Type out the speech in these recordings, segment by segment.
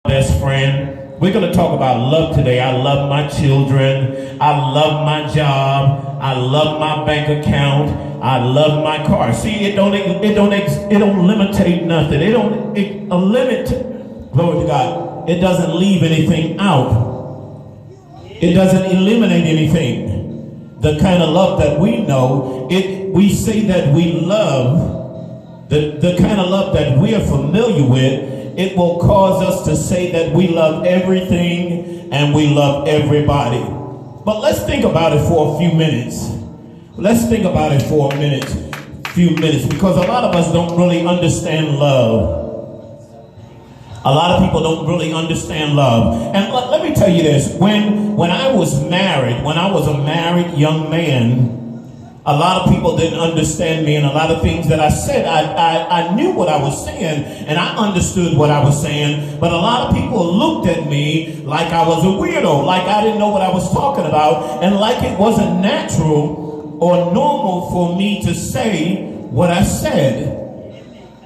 Best friend. We're going to talk about love today. I love my children. I love my job. I love my bank account. I love my car. See, it don't limitate nothing. It limit. Glory to God. It doesn't leave anything out. It doesn't eliminate anything. The kind of love that we know, we say that we love, the kind of love that we are familiar with, it will cause us to say that we love everything and we love everybody. But let's think about it for a few minutes. Let's think about it for a few minutes, because a lot of us don't really understand love. A lot of people don't really understand love. And let me tell you this, when I was married, when I was a married young man, a lot of people didn't understand me, and a lot of things that I said, I knew what I was saying, and I understood what I was saying, but a lot of people looked at me like I was a weirdo, like I didn't know what I was talking about, and like it wasn't natural or normal for me to say what I said.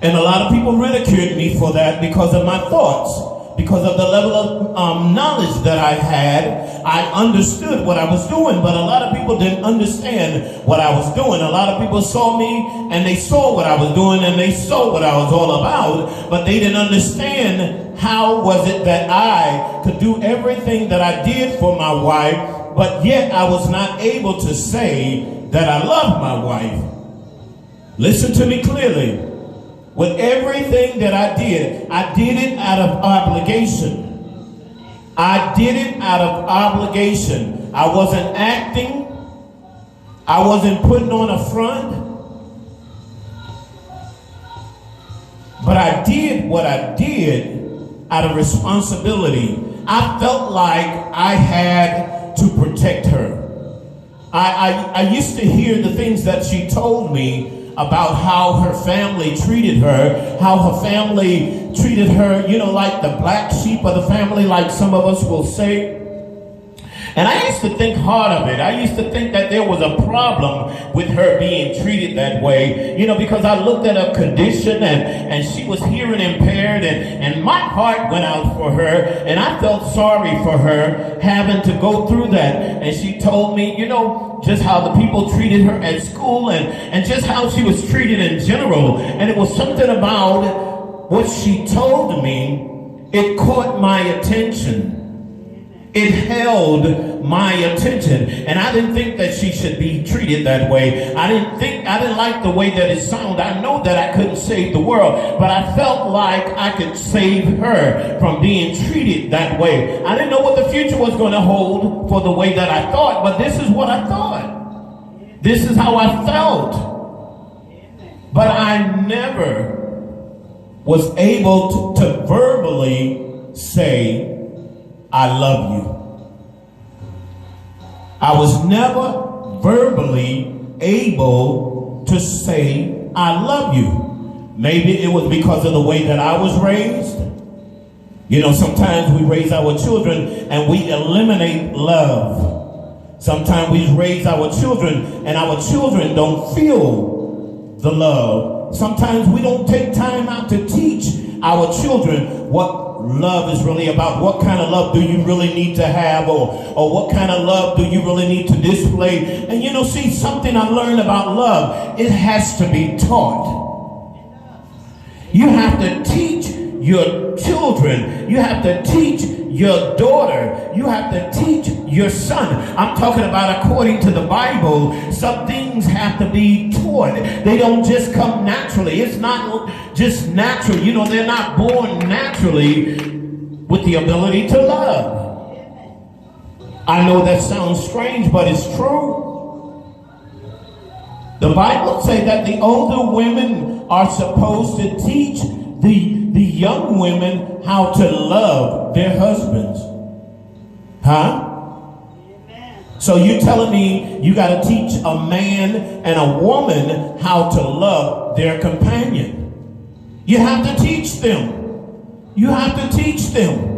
And a lot of people ridiculed me for that because of my thoughts, because of the level of knowledge that I had. I understood what I was doing, but a lot of people didn't understand what I was doing. A lot of people saw me and they saw what I was doing and they saw what I was all about, but they didn't understand how was it that I could do everything that I did for my wife, but yet I was not able to say that I love my wife. Listen to me clearly. With everything that I did it out of obligation. I did it out of obligation. I wasn't acting. I wasn't putting on a front. But I did what I did out of responsibility. I felt like I had to protect her. I used to hear the things that she told me about how her family treated her, how her family treated her, like the black sheep of the family, like some of us will say. And I used to think hard of it. I used to think that there was a problem with her being treated that way, because I looked at her condition and she was hearing impaired, and my heart went out for her, and I felt sorry for her having to go through that. And she told me, just how the people treated her at school and just how she was treated in general. And it was something about what she told me, it caught my attention. It held my attention, and I didn't think that she should be treated that way. I didn't like the way that it sounded. I know that I couldn't save the world, but I felt like I could save her from being treated that way. I didn't know what the future was going to hold for the way that I thought, but this is what I thought. This is how I felt. But I never was able to verbally say, I love you. I was never verbally able to say, I love you. Maybe it was because of the way that I was raised. Sometimes we raise our children and we eliminate love. Sometimes we raise our children and our children don't feel the love. Sometimes we don't take time out to teach our children what love is really about. What kind of love do you really need to have, or what kind of love do you really need to display? And see, something I learned about love, it has to be taught. You have to teach your children. You have to teach your daughter. You have to teach your son. I'm talking about according to the Bible. Some things have to be taught. They don't just come naturally. It's not just natural. They're not born naturally with the ability to love. I know that sounds strange, but it's true. The Bible says that the older women are supposed to teach the young women how to love their husbands. Huh? So you're telling me you got to teach a man and a woman how to love their companion. You have to teach them. You have to teach them.